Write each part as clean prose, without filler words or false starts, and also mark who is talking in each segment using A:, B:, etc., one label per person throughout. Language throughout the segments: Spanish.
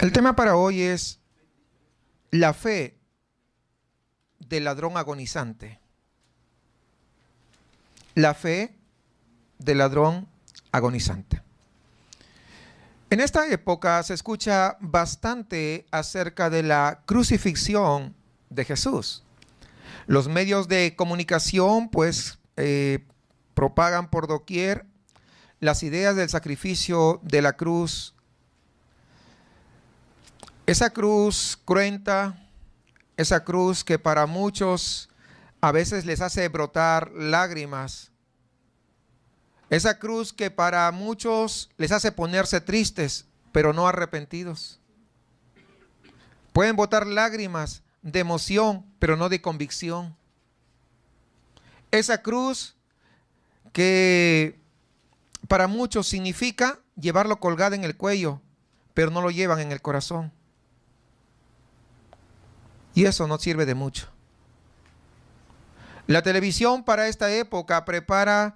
A: El tema para hoy es la fe del ladrón agonizante. La fe del ladrón agonizante. En esta época se escucha bastante acerca de la crucifixión de Jesús. Los medios de comunicación propagan por doquier las ideas del sacrificio de la cruz. Esa cruz cruenta, esa cruz que para muchos a veces les hace brotar lágrimas. Esa cruz que para muchos les hace ponerse tristes, pero no arrepentidos. Pueden botar lágrimas de emoción, pero no de convicción. Esa cruz que para muchos significa llevarlo colgado en el cuello, pero no lo llevan en el corazón. Y eso no sirve de mucho. La televisión para esta época prepara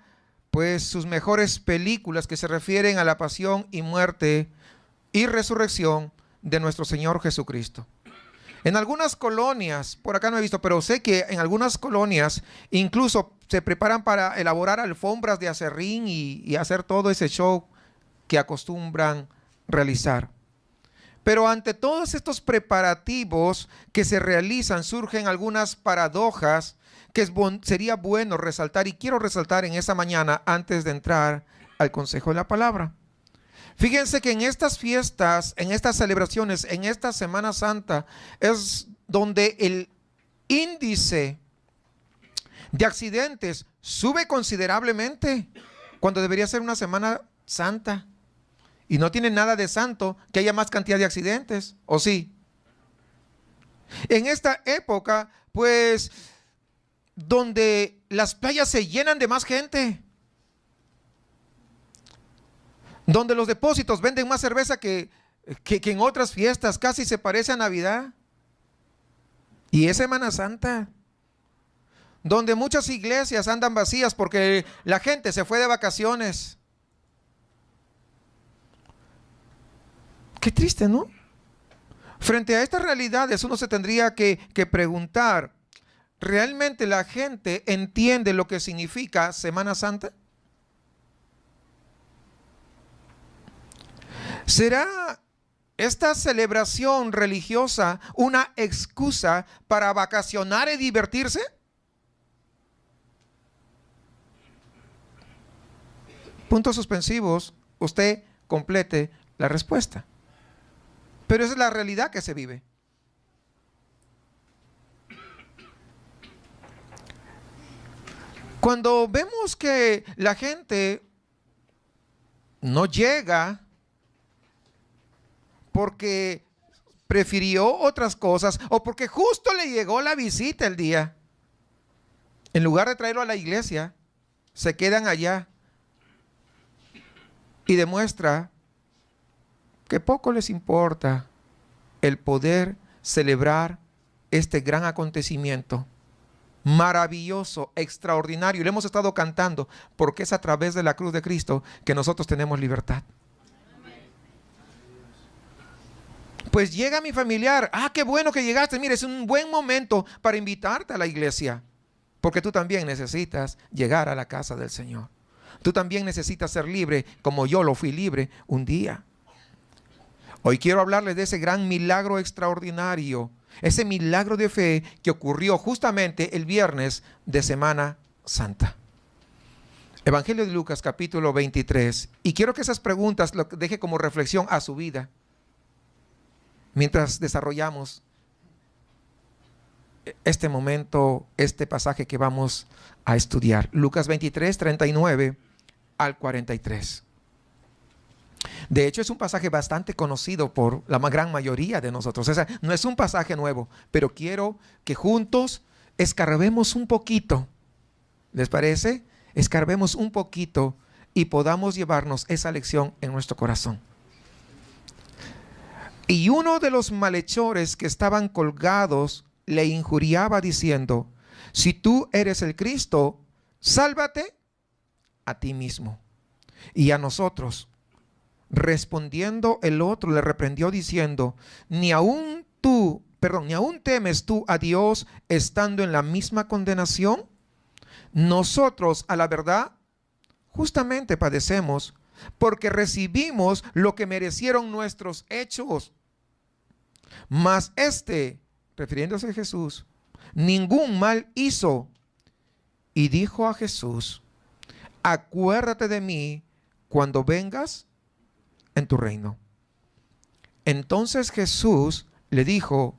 A: sus mejores películas que se refieren a la pasión y muerte y resurrección de nuestro Señor Jesucristo. En algunas colonias, por acá no he visto, pero sé que en algunas colonias incluso se preparan para elaborar alfombras de aserrín y hacer todo ese show que acostumbran realizar. Pero ante todos estos preparativos que se realizan, surgen algunas paradojas que sería bueno resaltar, y quiero resaltar en esta mañana antes de entrar al consejo de la palabra. Fíjense que en estas fiestas, en estas celebraciones, en esta Semana Santa, es donde el índice de accidentes sube considerablemente, cuando debería ser una Semana Santa. Y no tiene nada de santo que haya más cantidad de accidentes, ¿o sí? En esta época, donde las playas se llenan de más gente, donde los depósitos venden más cerveza que en otras fiestas, casi se parece a Navidad. Y es Semana Santa, donde muchas iglesias andan vacías porque la gente se fue de vacaciones. Qué triste, ¿no? Frente a estas realidades uno se tendría que preguntar, ¿realmente la gente entiende lo que significa Semana Santa? ¿Será esta celebración religiosa una excusa para vacacionar y divertirse? Puntos suspensivos, usted complete la respuesta. Pero esa es la realidad que se vive. Cuando vemos que la gente no llega porque prefirió otras cosas o porque justo le llegó la visita el día, en lugar de traerlo a la iglesia, se quedan allá y demuestra que poco les importa el poder celebrar este gran acontecimiento maravilloso, extraordinario. Le hemos estado cantando porque es a través de la cruz de Cristo que nosotros tenemos libertad. Pues llega mi familiar. Ah, qué bueno que llegaste. Mira, es un buen momento para invitarte a la iglesia, porque tú también necesitas llegar a la casa del Señor. Tú también necesitas ser libre como yo lo fui libre un día. Hoy quiero hablarles de ese gran milagro extraordinario, ese milagro de fe que ocurrió justamente el viernes de Semana Santa. Evangelio de Lucas, capítulo 23. Y quiero que esas preguntas lo deje como reflexión a su vida mientras desarrollamos este momento, este pasaje que vamos a estudiar. Lucas 23, 39 al 43. De hecho, es un pasaje bastante conocido por la gran mayoría de nosotros. O sea, no es un pasaje nuevo, pero quiero que juntos escarbemos un poquito. ¿Les parece? Escarbemos un poquito y podamos llevarnos esa lección en nuestro corazón. Y uno de los malhechores que estaban colgados le injuriaba diciendo: si tú eres el Cristo, sálvate a ti mismo y a nosotros. Respondiendo el otro le reprendió diciendo, ni aún temes tú a Dios estando en la misma condenación. Nosotros, a la verdad, justamente padecemos porque recibimos lo que merecieron nuestros hechos. Mas refiriéndose a Jesús, ningún mal hizo. Y dijo a Jesús, acuérdate de mí cuando vengas en tu reino. Entonces Jesús le dijo,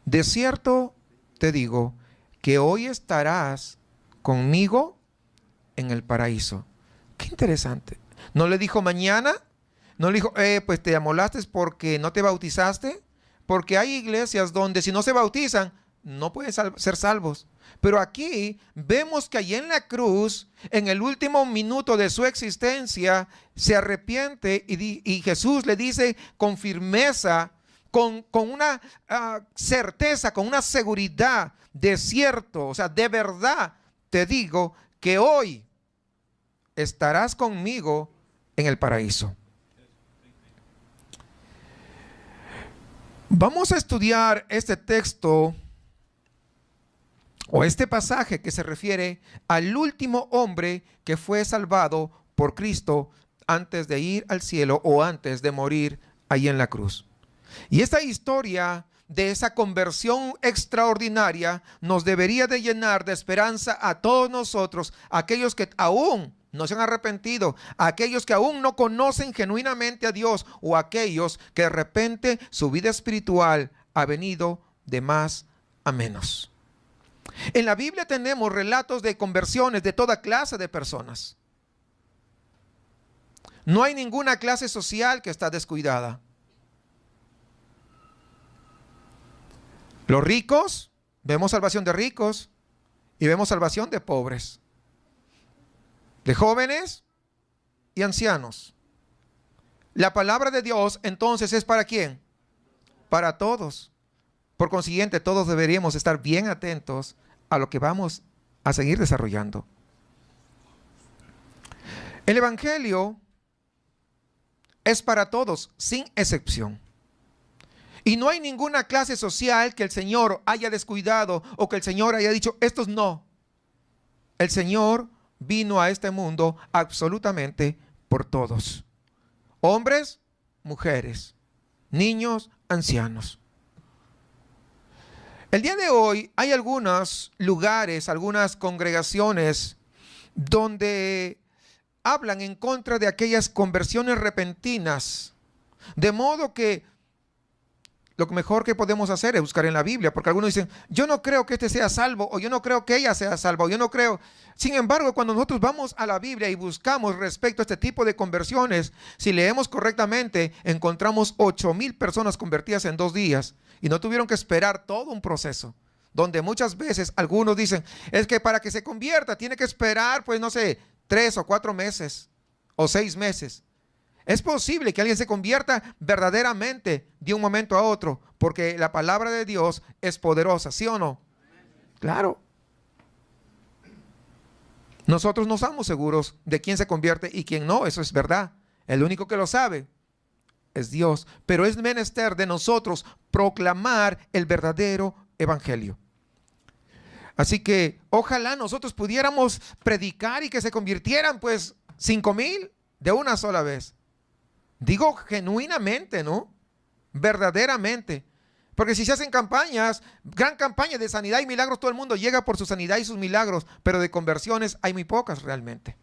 A: de cierto te digo que hoy estarás conmigo en el paraíso. Qué interesante. No le dijo mañana, no le dijo, pues te amolaste porque no te bautizaste, porque hay iglesias donde si no se bautizan, no pueden ser salvos. Pero aquí vemos que allí en la cruz, en el último minuto de su existencia, se arrepiente y Jesús le dice con firmeza, con una certeza, con una seguridad de cierto, o sea, de verdad te digo que hoy estarás conmigo en el paraíso. Vamos a estudiar este texto o este pasaje que se refiere al último hombre que fue salvado por Cristo antes de ir al cielo o antes de morir ahí en la cruz. Y esta historia de esa conversión extraordinaria nos debería de llenar de esperanza a todos nosotros, aquellos que aún no se han arrepentido, aquellos que aún no conocen genuinamente a Dios o aquellos que de repente su vida espiritual ha venido de más a menos. En la Biblia tenemos relatos de conversiones de toda clase de personas. No hay ninguna clase social que está descuidada. Los ricos, vemos salvación de ricos y vemos salvación de pobres, de jóvenes y ancianos. La palabra de Dios entonces es ¿para quién? Para todos. Por consiguiente, todos deberíamos estar bien atentos a lo que vamos a seguir desarrollando. El Evangelio es para todos, sin excepción. Y no hay ninguna clase social que el Señor haya descuidado o que el Señor haya dicho, estos no. El Señor vino a este mundo absolutamente por todos. Hombres, mujeres, niños, ancianos. El día de hoy hay algunos lugares, algunas congregaciones donde hablan en contra de aquellas conversiones repentinas, de modo que lo mejor que podemos hacer es buscar en la Biblia, porque algunos dicen, yo no creo que este sea salvo, o yo no creo que ella sea salva, o yo no creo. Sin embargo, cuando nosotros vamos a la Biblia y buscamos respecto a este tipo de conversiones, si leemos correctamente, encontramos 8,000 personas convertidas en 2 días, y no tuvieron que esperar todo un proceso, donde muchas veces algunos dicen, es que para que se convierta tiene que esperar, pues no sé, 3 o 4 meses, o 6 meses. Es posible que alguien se convierta verdaderamente de un momento a otro, porque la palabra de Dios es poderosa, ¿sí o no? Claro. Nosotros no estamos seguros de quién se convierte y quién no, eso es verdad. El único que lo sabe es Dios, pero es menester de nosotros proclamar el verdadero evangelio. Así que ojalá nosotros pudiéramos predicar y que se convirtieran pues 5,000 de una sola vez. Digo genuinamente, ¿no? Verdaderamente. Porque si se hacen campañas, gran campaña de sanidad y milagros, todo el mundo llega por su sanidad y sus milagros, pero de conversiones hay muy pocas realmente.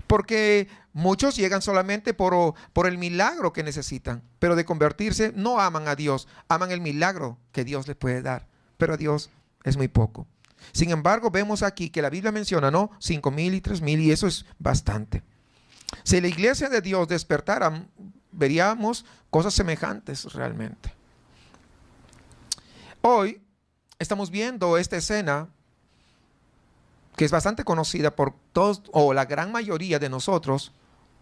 A: Porque muchos llegan solamente por el milagro que necesitan, pero de convertirse no aman a Dios, aman el milagro que Dios les puede dar, pero a Dios es muy poco. Sin embargo, vemos aquí que la Biblia menciona, ¿no? 5,000 y 3,000 y eso es bastante. Si la iglesia de Dios despertara, veríamos cosas semejantes realmente. Hoy estamos viendo esta escena que es bastante conocida por todos o la gran mayoría de nosotros,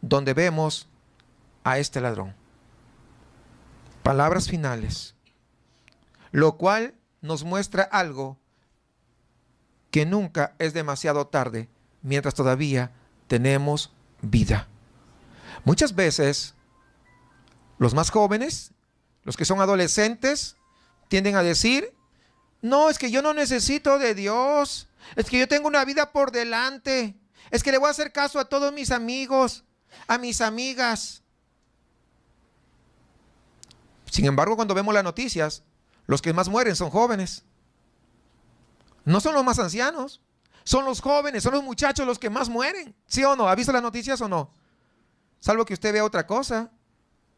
A: donde vemos a este ladrón. Palabras finales, lo cual nos muestra algo que nunca es demasiado tarde mientras todavía tenemos vida. Muchas veces los más jóvenes, los que son adolescentes, tienden a decir: no, es que yo no necesito de Dios, es que yo tengo una vida por delante, es que le voy a hacer caso a todos mis amigos, a mis amigas. Sin embargo, cuando vemos las noticias, los que más mueren son jóvenes. No son los más ancianos, son los jóvenes, son los muchachos los que más mueren. ¿Sí o no? ¿Ha visto las noticias o no? Salvo que usted vea otra cosa,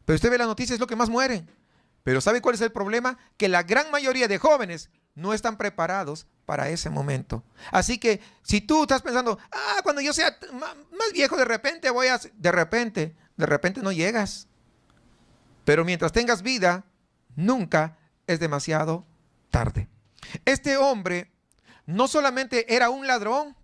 A: pero usted ve las noticias, es lo que más mueren. Pero ¿sabe cuál es el problema? Que la gran mayoría de jóvenes no están preparados para ese momento. Así que si tú estás pensando: cuando yo sea más viejo de repente voy a... De repente no llegas. Pero mientras tengas vida, nunca es demasiado tarde. Este hombre no solamente era un ladrón,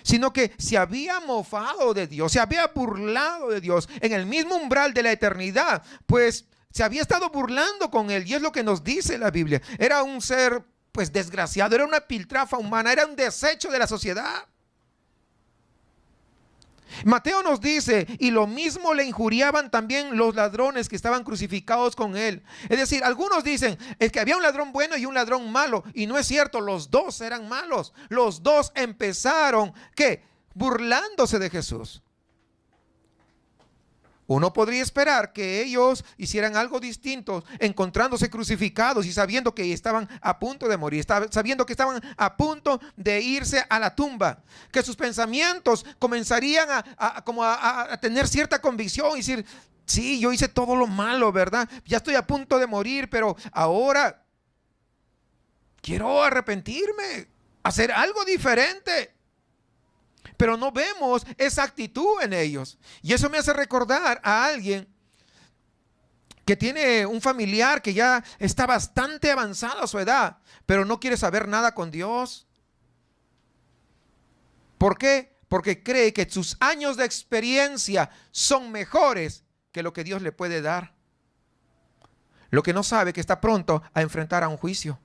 A: sino que se había mofado de Dios, se había burlado de Dios en el mismo umbral de la eternidad, pues se había estado burlando con él, y es lo que nos dice la Biblia. Era un ser pues desgraciado, era una piltrafa humana, era un desecho de la sociedad. Mateo nos dice: y lo mismo le injuriaban también los ladrones que estaban crucificados con él. Es decir, algunos dicen es que había un ladrón bueno y un ladrón malo, y no es cierto, los dos eran malos. Los dos empezaron, ¿qué? Burlándose de Jesús. Uno podría esperar que ellos hicieran algo distinto, encontrándose crucificados y sabiendo que estaban a punto de morir, sabiendo que estaban a punto de irse a la tumba, que sus pensamientos comenzarían a tener cierta convicción y decir: sí, yo hice todo lo malo, ¿verdad? Ya estoy a punto de morir, pero ahora quiero arrepentirme, hacer algo diferente. Pero no vemos esa actitud en ellos. Y eso me hace recordar a alguien que tiene un familiar que ya está bastante avanzada a su edad, pero no quiere saber nada con Dios. ¿Por qué? Porque cree que sus años de experiencia son mejores que lo que Dios le puede dar. Lo que no sabe que está pronto a enfrentar a un juicio.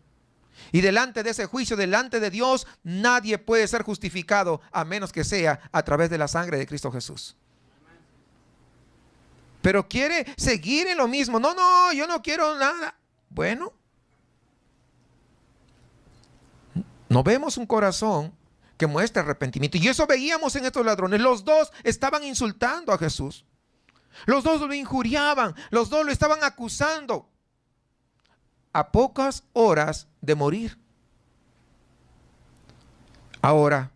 A: Y delante de ese juicio, delante de Dios, nadie puede ser justificado a menos que sea a través de la sangre de Cristo Jesús. Pero quiere seguir en lo mismo. No, yo no quiero nada. Bueno, no vemos un corazón que muestre arrepentimiento. Y eso veíamos en estos ladrones. Los dos estaban insultando a Jesús. Los dos lo injuriaban. Los dos lo estaban acusando. A pocas horas de morir. Ahora,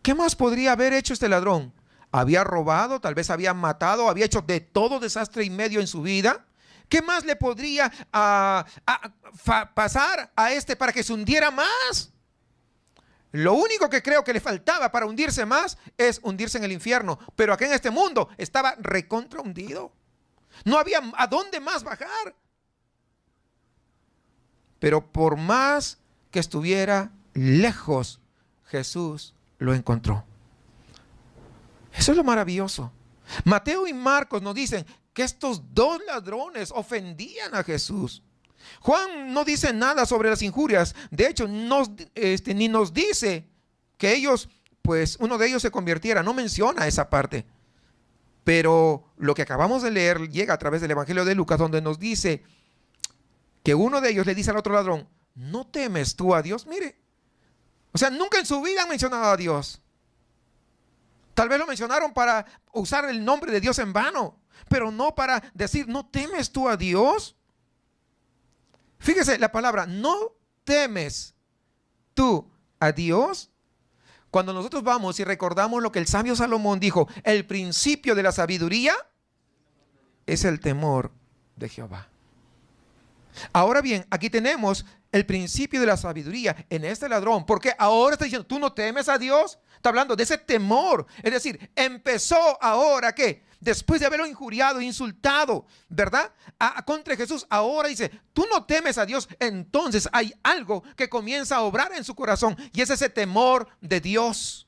A: ¿qué más podría haber hecho este ladrón? Había robado, tal vez había matado, había hecho de todo desastre y medio en su vida. ¿Qué más le podría pasar a este para que se hundiera más? Lo único que creo que le faltaba para hundirse más es hundirse en el infierno. Pero acá en este mundo estaba recontra hundido. No había a dónde más bajar. Pero por más que estuviera lejos, Jesús lo encontró. Eso es lo maravilloso. Mateo y Marcos nos dicen que estos dos ladrones ofendían a Jesús. Juan no dice nada sobre las injurias. De hecho, ni nos dice que ellos, pues uno de ellos se convirtiera. No menciona esa parte. Pero lo que acabamos de leer llega a través del Evangelio de Lucas, donde nos dice que uno de ellos le dice al otro ladrón: ¿no temes tú a Dios? Mire, o sea, nunca en su vida han mencionado a Dios. Tal vez lo mencionaron para usar el nombre de Dios en vano, pero no para decir: ¿no temes tú a Dios? Fíjese la palabra: ¿no temes tú a Dios? Cuando nosotros vamos y recordamos lo que el sabio Salomón dijo, el principio de la sabiduría es el temor de Jehová. Ahora bien, aquí tenemos el principio de la sabiduría en este ladrón, porque ahora está diciendo: ¿tú no temes a Dios? Está hablando de ese temor. Es decir, empezó ahora, ¿qué? Después de haberlo injuriado, insultado, ¿verdad? Contra Jesús, ahora dice: ¿tú no temes a Dios? Entonces hay algo que comienza a obrar en su corazón, y es ese temor de Dios.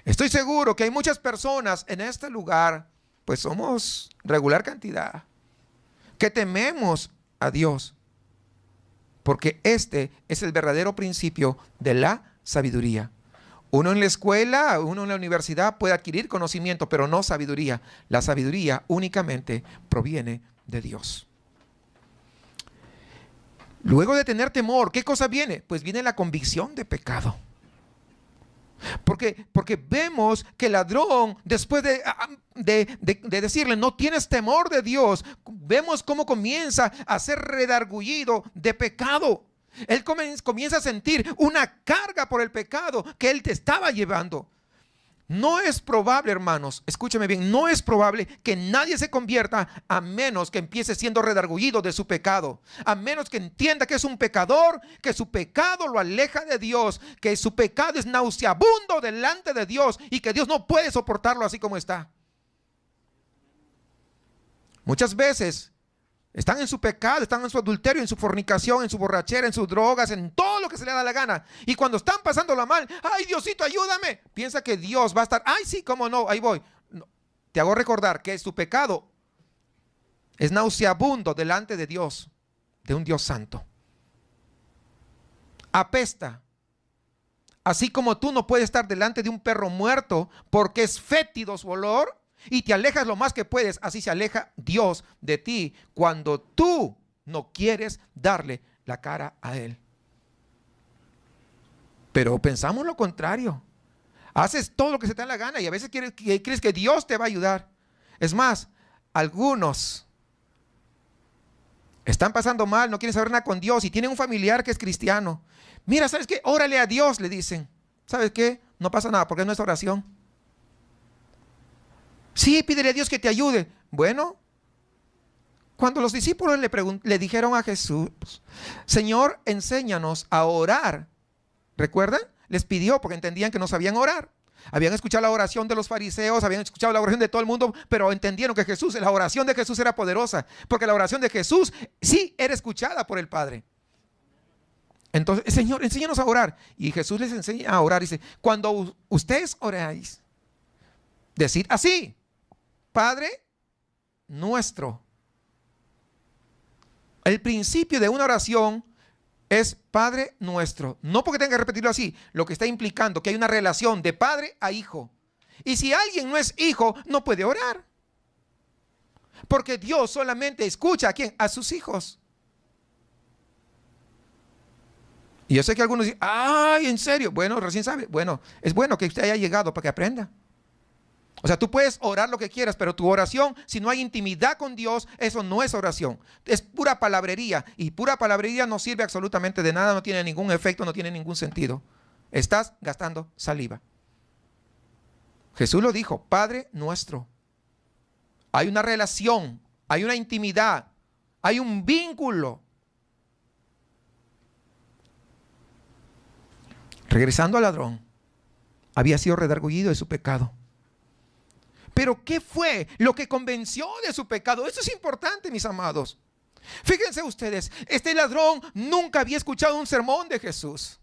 A: Estoy seguro que hay muchas personas en este lugar, pues somos regular cantidad, que tememos a Dios, porque este es el verdadero principio de la sabiduría. Uno en la escuela, uno en la universidad puede adquirir conocimiento, pero no sabiduría. La sabiduría únicamente proviene de Dios. Luego de tener temor, ¿qué cosa viene? Pues viene la convicción de pecado. Porque vemos que el ladrón, después de decirle, no tienes temor de Dios, vemos cómo comienza a ser redargullido de pecado. Él comienza a sentir una carga por el pecado que él te estaba llevando. No es probable, hermanos, escúchame bien, no es probable que nadie se convierta a menos que empiece siendo redargullido de su pecado, a menos que entienda que es un pecador, que su pecado lo aleja de Dios, que su pecado es nauseabundo delante de Dios y que Dios no puede soportarlo así como está. Muchas veces están en su pecado, están en su adulterio, en su fornicación, en su borrachera, en sus drogas, en todo lo que se le da la gana. Y cuando están pasándola mal, ay, Diosito, ayúdame. Piensa que Dios va a estar, ay, sí, cómo no, ahí voy. No. Te hago recordar que su pecado es nauseabundo delante de Dios, de un Dios santo. Apesta. Así como tú no puedes estar delante de un perro muerto porque es fétido su olor, y te alejas lo más que puedes, así se aleja Dios de ti cuando tú no quieres darle la cara a Él. Pero pensamos lo contrario. Haces todo lo que se te da la gana y a veces crees que Dios te va a ayudar. Es más, algunos están pasando mal, no quieren saber nada con Dios y tienen un familiar que es cristiano. Mira, ¿sabes qué? Órale a Dios, le dicen. ¿Sabes qué? No pasa nada porque no es oración. Sí, pídele a Dios que te ayude. Bueno, cuando los discípulos le dijeron a Jesús, Señor, enséñanos a orar. ¿Recuerdan? Les pidió porque entendían que no sabían orar. Habían escuchado la oración de los fariseos, habían escuchado la oración de todo el mundo, pero entendieron que la oración de Jesús era poderosa, porque la oración de Jesús sí era escuchada por el Padre. Entonces, Señor, enséñanos a orar. Y Jesús les enseña a orar. Dice, cuando ustedes oráis, decid así: Padre nuestro. El principio de una oración es Padre nuestro. No porque tenga que repetirlo así, lo que está implicando que hay una relación de padre a hijo. Y si alguien no es hijo, no puede orar. Porque Dios solamente escucha ¿a quién? A sus hijos. Y yo sé que algunos dicen, ay, ¿en serio? Bueno, recién sabe. Bueno, es bueno que usted haya llegado para que aprenda. O sea, tú puedes orar lo que quieras, pero tu oración, si no hay intimidad con Dios, eso no es oración. Es pura palabrería. Y pura palabrería no sirve absolutamente de nada, no tiene ningún efecto, no tiene ningún sentido. Estás gastando saliva. Jesús lo dijo, Padre nuestro. Hay una relación, hay una intimidad, hay un vínculo. Regresando al ladrón, había sido redargullido de su pecado. Pero ¿qué fue lo que convenció de su pecado? Esto es importante, mis amados. Fíjense ustedes, este ladrón nunca había escuchado un sermón de Jesús.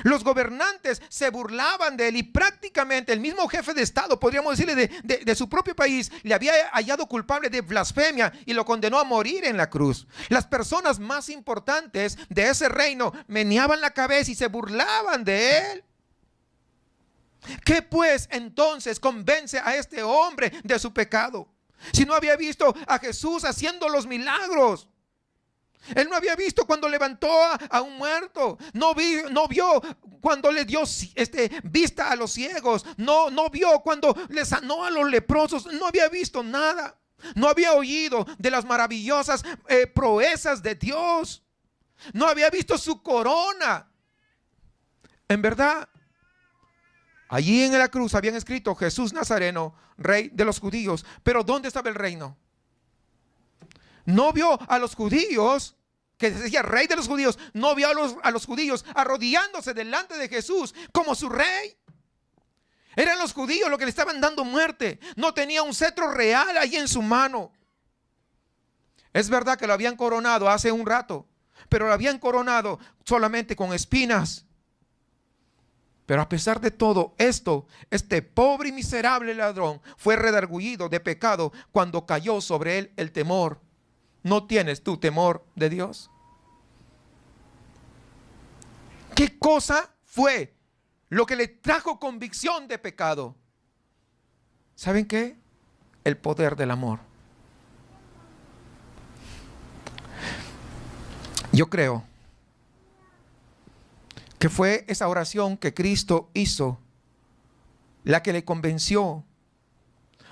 A: Los gobernantes se burlaban de él y prácticamente el mismo jefe de Estado, podríamos decirle de su propio país, le había hallado culpable de blasfemia y lo condenó a morir en la cruz. Las personas más importantes de ese reino meneaban la cabeza y se burlaban de él. ¿Qué pues entonces convence a este hombre de su pecado? Si no había visto a Jesús haciendo los milagros. Él no había visto cuando levantó a un muerto. No vio cuando le dio vista a los ciegos. No vio cuando le sanó a los leprosos. No había visto nada. No había oído de las maravillosas proezas de Dios. No había visto su corona. En verdad, allí en la cruz habían escrito Jesús Nazareno, rey de los judíos. Pero ¿dónde estaba el reino? No vio a los judíos, que decía rey de los judíos. No vio a los judíos arrodillándose delante de Jesús como su rey. Eran los judíos los que le estaban dando muerte. No tenía un cetro real ahí en su mano. Es verdad que lo habían coronado hace un rato, pero lo habían coronado solamente con espinas. Pero a pesar de todo esto, este pobre y miserable ladrón fue redargullido de pecado cuando cayó sobre él el temor. ¿No tienes tú temor de Dios? ¿Qué cosa fue lo que le trajo convicción de pecado. ¿Saben qué? El poder del amor. Yo creo que fue esa oración que Cristo hizo la que le convenció.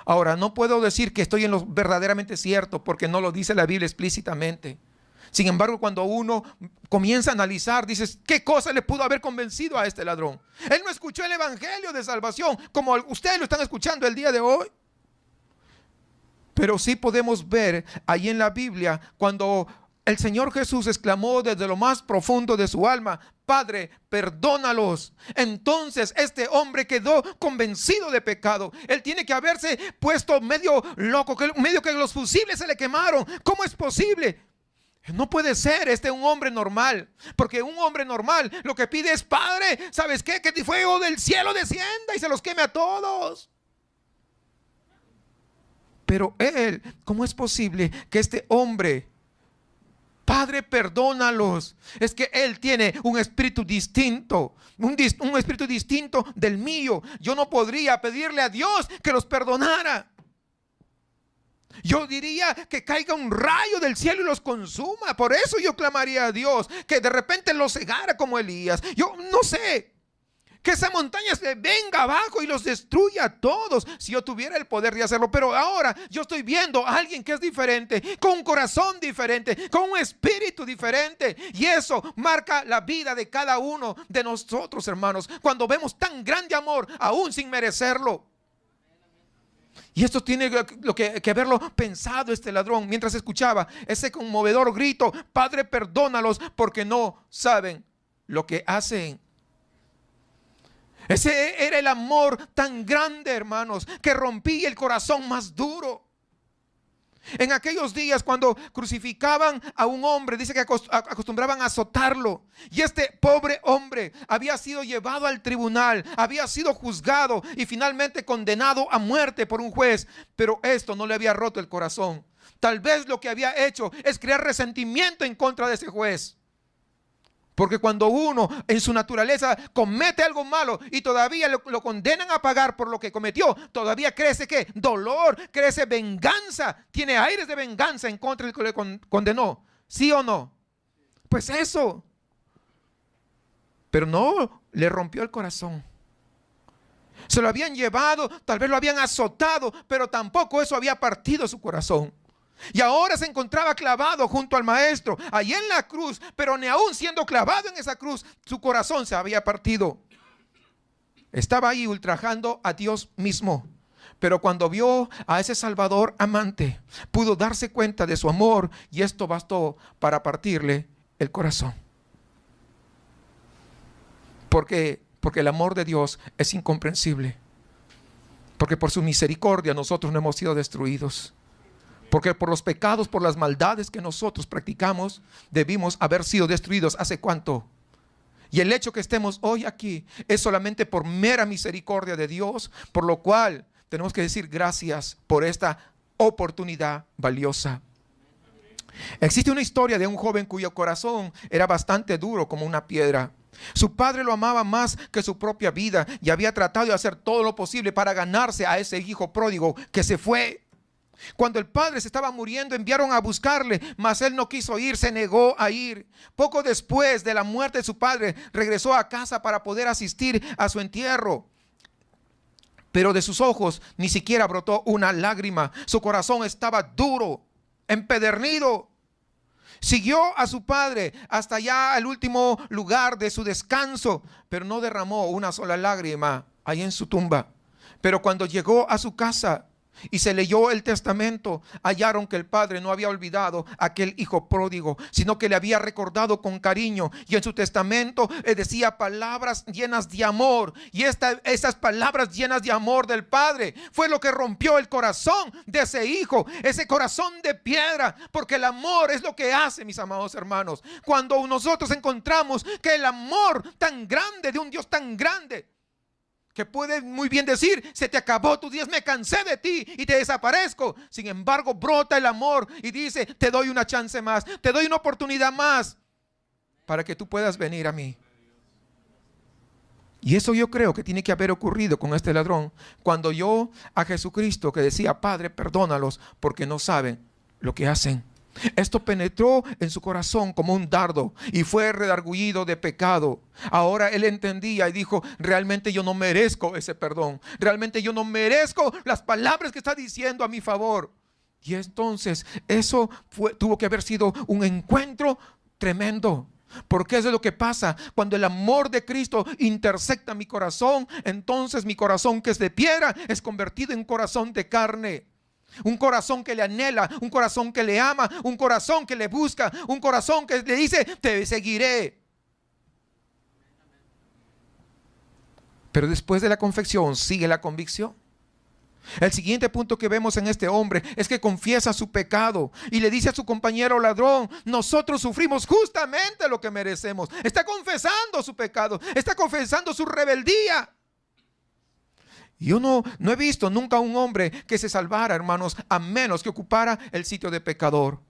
A: Ahora, no puedo decir que estoy en lo verdaderamente cierto porque no lo dice la Biblia explícitamente. Sin embargo, cuando uno comienza a analizar, dices, ¿qué cosa le pudo haber convencido a este ladrón? Él no escuchó el evangelio de salvación como ustedes lo están escuchando el día de hoy. Pero sí podemos ver ahí en la Biblia cuando el Señor Jesús exclamó desde lo más profundo de su alma, Padre, perdónalos. Entonces este hombre quedó convencido de pecado. Él tiene que haberse puesto medio loco, medio que los fusibles se le quemaron. ¿Cómo es posible? No puede ser un hombre normal, porque un hombre normal lo que pide es, Padre, ¿sabes qué? Que el fuego del cielo descienda y se los queme a todos. Pero él, ¿cómo es posible que este hombre, Padre, perdónalos? Es que él tiene un espíritu distinto, un espíritu distinto del mío. Yo no podría pedirle a Dios que los perdonara. Yo diría que caiga un rayo del cielo y los consuma. Por eso yo clamaría a Dios que de repente los cegara como Elías. Yo no sé, que esa montaña se venga abajo y los destruya a todos, si yo tuviera el poder de hacerlo. Pero ahora yo estoy viendo a alguien que es diferente, con un corazón diferente, con un espíritu diferente. Y eso marca la vida de cada uno de nosotros, hermanos, cuando vemos tan grande amor aún sin merecerlo. Y esto tiene que haberlo pensado este ladrón mientras escuchaba ese conmovedor grito, Padre, perdónalos porque no saben lo que hacen. Ese era el amor tan grande, hermanos, que rompía el corazón más duro. En aquellos días cuando crucificaban a un hombre, dice que acostumbraban a azotarlo. Y este pobre hombre había sido llevado al tribunal, había sido juzgado y finalmente condenado a muerte por un juez. Pero esto no le había roto el corazón. Tal vez lo que había hecho es crear resentimiento en contra de ese juez. Porque cuando uno en su naturaleza comete algo malo y todavía lo condenan a pagar por lo que cometió, todavía crece ¿qué? Dolor, crece venganza, tiene aires de venganza en contra del que le condenó. ¿Sí o no? Pues eso. Pero no le rompió el corazón. Se lo habían llevado, tal vez lo habían azotado, pero tampoco eso había partido su corazón. Y ahora se encontraba clavado junto al maestro, allí en la cruz, pero ni aún siendo clavado en esa cruz, su corazón se había partido. Estaba ahí ultrajando a Dios mismo. Pero cuando vio a ese Salvador amante, pudo darse cuenta de su amor y esto bastó para partirle el corazón. Porque el amor de Dios es incomprensible. Porque por su misericordia nosotros no hemos sido destruidos. Porque por los pecados, por las maldades que nosotros practicamos, debimos haber sido destruidos hace cuánto. Y el hecho que estemos hoy aquí es solamente por mera misericordia de Dios, por lo cual tenemos que decir gracias por esta oportunidad valiosa. Existe una historia de un joven cuyo corazón era bastante duro como una piedra. Su padre lo amaba más que su propia vida y había tratado de hacer todo lo posible para ganarse a ese hijo pródigo que se fue. Cuando el padre se estaba muriendo, enviaron a buscarle, mas él no quiso ir, se negó a ir. Poco después de la muerte de su padre, regresó a casa para poder asistir a su entierro. Pero de sus ojos ni siquiera brotó una lágrima. Su corazón estaba duro, empedernido. Siguió a su padre hasta allá al último lugar de su descanso, pero no derramó una sola lágrima ahí en su tumba. Pero cuando llegó a su casa y se leyó el testamento, hallaron que el padre no había olvidado a aquel hijo pródigo, sino que le había recordado con cariño, y en su testamento decía palabras llenas de amor. Y esas palabras llenas de amor del padre fue lo que rompió el corazón de ese hijo, ese corazón de piedra. Porque el amor es lo que hace, mis amados hermanos, cuando nosotros encontramos que el amor tan grande de un Dios tan grande, que puede muy bien decir, se te acabó tus días, me cansé de ti y te desaparezco. Sin embargo, brota el amor y dice, te doy una chance más, te doy una oportunidad más para que tú puedas venir a mí. Y eso yo creo que tiene que haber ocurrido con este ladrón cuando oyó a Jesucristo que decía: Padre, perdónalos porque no saben lo que hacen. Esto penetró en su corazón como un dardo y fue redargüido de pecado. Ahora él entendía y dijo: realmente yo no merezco ese perdón. Realmente yo no merezco las palabras que está diciendo a mi favor. Y entonces eso tuvo que haber sido un encuentro tremendo. Porque eso es lo que pasa cuando el amor de Cristo intersecta mi corazón. Entonces mi corazón, que es de piedra, es convertido en corazón de carne. Un corazón que le anhela, un corazón que le ama, un corazón que le busca, un corazón que le dice: te seguiré. Pero después de la confesión sigue la convicción. El siguiente punto que vemos en este hombre es que confiesa su pecado y le dice a su compañero ladrón: nosotros sufrimos justamente lo que merecemos. Está confesando su pecado, está confesando su rebeldía. Yo no he visto nunca a un hombre que se salvara, hermanos, a menos que ocupara el sitio de pecador.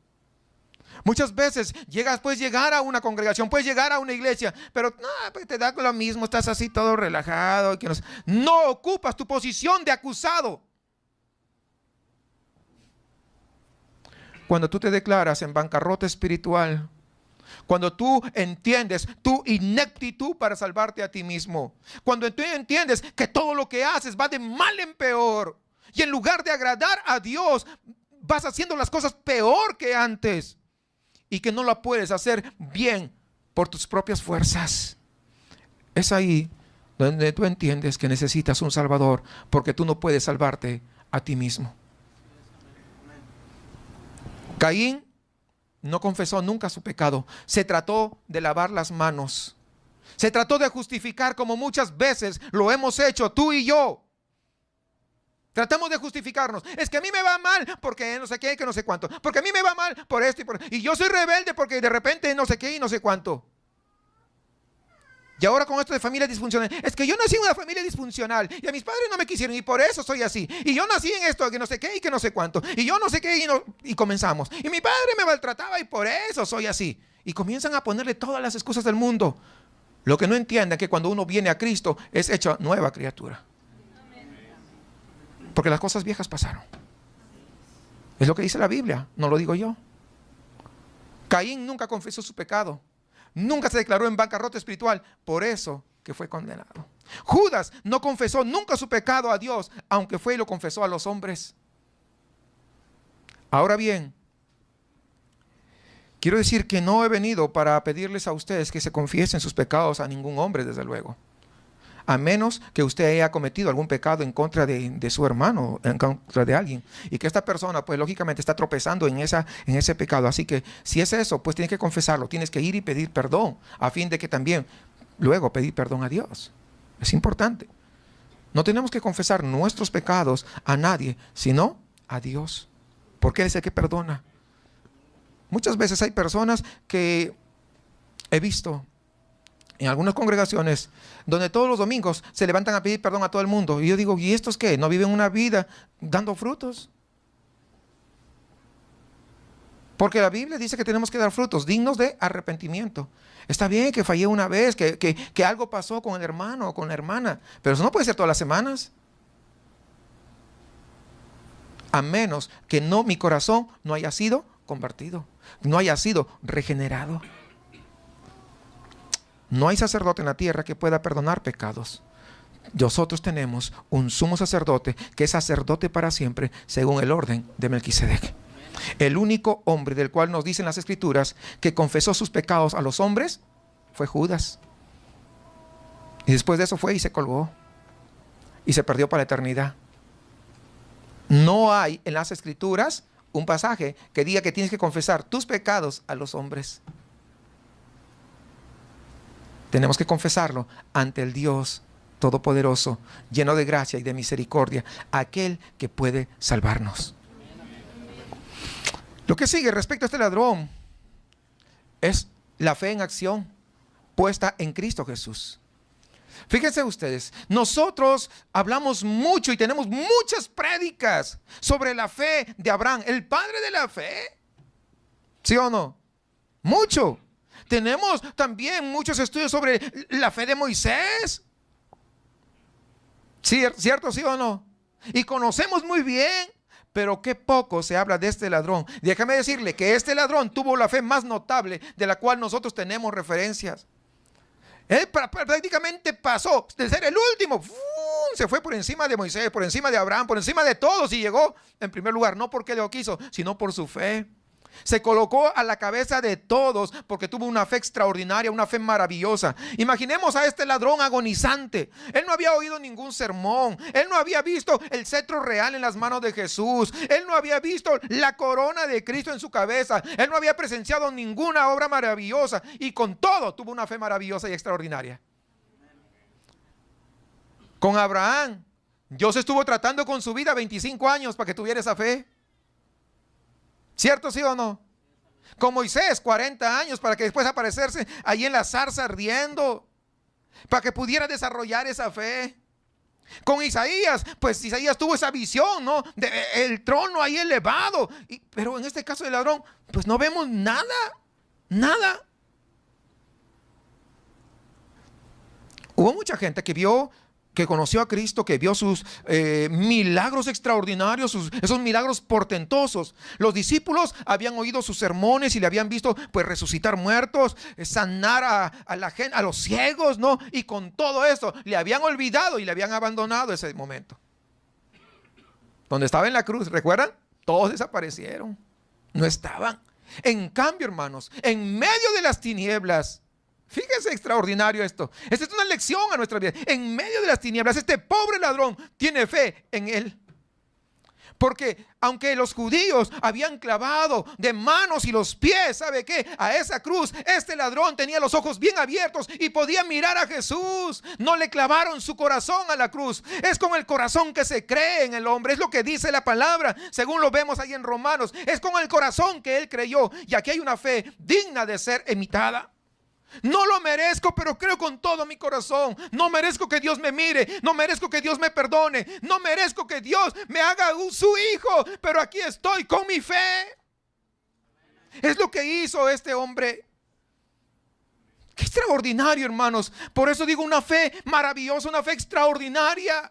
A: Muchas veces puedes llegar a una congregación, puedes llegar a una iglesia, pero pues te da lo mismo, estás así todo relajado. No ocupas tu posición de acusado. Cuando tú te declaras en bancarrota espiritual, cuando tú entiendes tu ineptitud para salvarte a ti mismo, cuando tú entiendes que todo lo que haces va de mal en peor, y en lugar de agradar a Dios, vas haciendo las cosas peor que antes, y que no la puedes hacer bien por tus propias fuerzas, es ahí donde tú entiendes que necesitas un Salvador, porque tú no puedes salvarte a ti mismo. Caín no confesó nunca su pecado. Se trató de lavar las manos. Se trató de justificar, como muchas veces lo hemos hecho tú y yo. Tratamos de justificarnos. Es que a mí me va mal porque no sé qué, que no sé cuánto. Porque a mí me va mal por esto y yo soy rebelde porque de repente no sé qué y no sé cuánto. Y ahora con esto de familia disfuncional, es que yo nací en una familia disfuncional y a mis padres no me quisieron y por eso soy así. Y yo nací en esto, que no sé qué y que no sé cuánto. Y yo no sé qué y comenzamos. Y mi padre me maltrataba y por eso soy así. Y comienzan a ponerle todas las excusas del mundo. Lo que no entienden es que cuando uno viene a Cristo es hecha nueva criatura. Porque las cosas viejas pasaron. Es lo que dice la Biblia, no lo digo yo. Caín nunca confesó su pecado. Nunca se declaró en bancarrota espiritual, por eso que fue condenado. Judas no confesó nunca su pecado a Dios, aunque fue y lo confesó a los hombres. Ahora bien, quiero decir que no he venido para pedirles a ustedes que se confiesen sus pecados a ningún hombre, desde luego. A menos que usted haya cometido algún pecado en contra de su hermano, en contra de alguien, y que esta persona pues lógicamente está tropezando en ese pecado. Así que si es eso, pues tienes que confesarlo, tienes que ir y pedir perdón, a fin de que también luego pedir perdón a Dios. Es importante. No tenemos que confesar nuestros pecados a nadie, sino a Dios, porque Él es el que perdona. Muchas veces hay personas que he visto en algunas congregaciones donde todos los domingos se levantan a pedir perdón a todo el mundo. Y yo digo: ¿y estos qué? ¿No viven una vida dando frutos? Porque la Biblia dice que tenemos que dar frutos dignos de arrepentimiento. Está bien que fallé una vez, que algo pasó con el hermano o con la hermana, pero eso no puede ser todas las semanas. A menos que mi corazón no haya sido convertido, no haya sido regenerado. No hay sacerdote en la tierra que pueda perdonar pecados. Nosotros tenemos un sumo sacerdote que es sacerdote para siempre, según el orden de Melquisedec. El único hombre del cual nos dicen las Escrituras que confesó sus pecados a los hombres fue Judas. Y después de eso fue y se colgó y se perdió para la eternidad. No hay en las Escrituras un pasaje que diga que tienes que confesar tus pecados a los hombres. Tenemos que confesarlo ante el Dios Todopoderoso, lleno de gracia y de misericordia, aquel que puede salvarnos. Lo que sigue respecto a este ladrón es la fe en acción puesta en Cristo Jesús. Fíjense ustedes, nosotros hablamos mucho y tenemos muchas prédicas sobre la fe de Abraham, el padre de la fe. ¿Sí o no? Mucho. Tenemos también muchos estudios sobre la fe de Moisés. ¿Cierto, sí o no? Y conocemos muy bien, pero qué poco se habla de este ladrón. Déjame decirle que este ladrón tuvo la fe más notable de la cual nosotros tenemos referencias. Él prácticamente pasó de ser el último, se fue por encima de Moisés, por encima de Abraham, por encima de todos, y llegó en primer lugar, no porque lo quiso, sino por su fe. Se colocó a la cabeza de todos porque tuvo una fe extraordinaria, una fe maravillosa. Imaginemos a este ladrón agonizante. Él no había oído ningún sermón. Él no había visto el cetro real en las manos de Jesús. Él no había visto la corona de Cristo en su cabeza. Él no había presenciado ninguna obra maravillosa. Y con todo tuvo una fe maravillosa y extraordinaria. Con Abraham, Dios estuvo tratando con su vida 25 años para que tuviera esa fe. ¿Cierto, sí o no? Con Moisés, 40 años para que después aparecerse allí en la zarza ardiendo, para que pudiera desarrollar esa fe. Con Isaías, pues Isaías tuvo esa visión, ¿no? El trono ahí elevado. Pero en este caso del ladrón, pues no vemos nada, nada. Hubo mucha gente que conoció a Cristo, que vio sus milagros extraordinarios, esos milagros portentosos. Los discípulos habían oído sus sermones y le habían visto pues resucitar muertos, sanar a la gente, a los ciegos, ¿no? Y con todo eso le habían olvidado y le habían abandonado ese momento. Donde estaba en la cruz, ¿recuerdan? Todos desaparecieron, no estaban. En cambio, hermanos, en medio de las tinieblas, fíjense extraordinario esto. Esta es una lección a nuestra vida. En medio de las tinieblas, este pobre ladrón tiene fe en él. Porque aunque los judíos habían clavado de manos y los pies, ¿sabe qué? A esa cruz, este ladrón tenía los ojos bien abiertos y podía mirar a Jesús. No le clavaron su corazón a la cruz. Es con el corazón que se cree en el hombre. Es lo que dice la palabra, según lo vemos ahí en Romanos. Es con el corazón que él creyó. Y aquí hay una fe digna de ser imitada. No lo merezco, pero creo con todo mi corazón. No merezco que Dios me mire. No merezco que Dios me perdone. No merezco que Dios me haga su hijo. Pero aquí estoy con mi fe. Es lo que hizo este hombre. Qué extraordinario, hermanos. Por eso digo una fe maravillosa, una fe extraordinaria.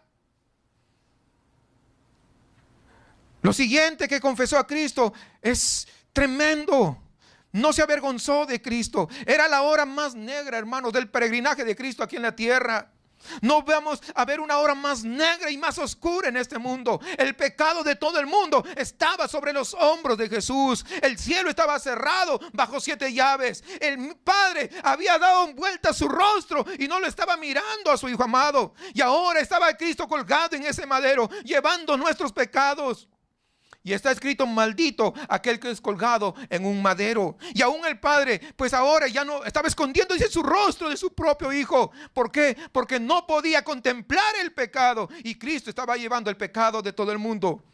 A: Lo siguiente que confesó a Cristo es tremendo. No se avergonzó de Cristo. Era la hora más negra, hermanos, del peregrinaje de Cristo aquí en la tierra. No vamos a ver una hora más negra y más oscura en este mundo. El pecado de todo el mundo estaba sobre los hombros de Jesús. El cielo estaba cerrado bajo 7 llaves. El Padre había dado vuelta a su rostro y no lo estaba mirando a su Hijo amado. Y ahora estaba Cristo colgado en ese madero, llevando nuestros pecados. Y está escrito: maldito aquel que es colgado en un madero. Y aún el Padre, pues ahora ya no estaba escondiéndose su rostro de su propio Hijo. ¿Por qué? Porque no podía contemplar el pecado. Y Cristo estaba llevando el pecado de todo el mundo.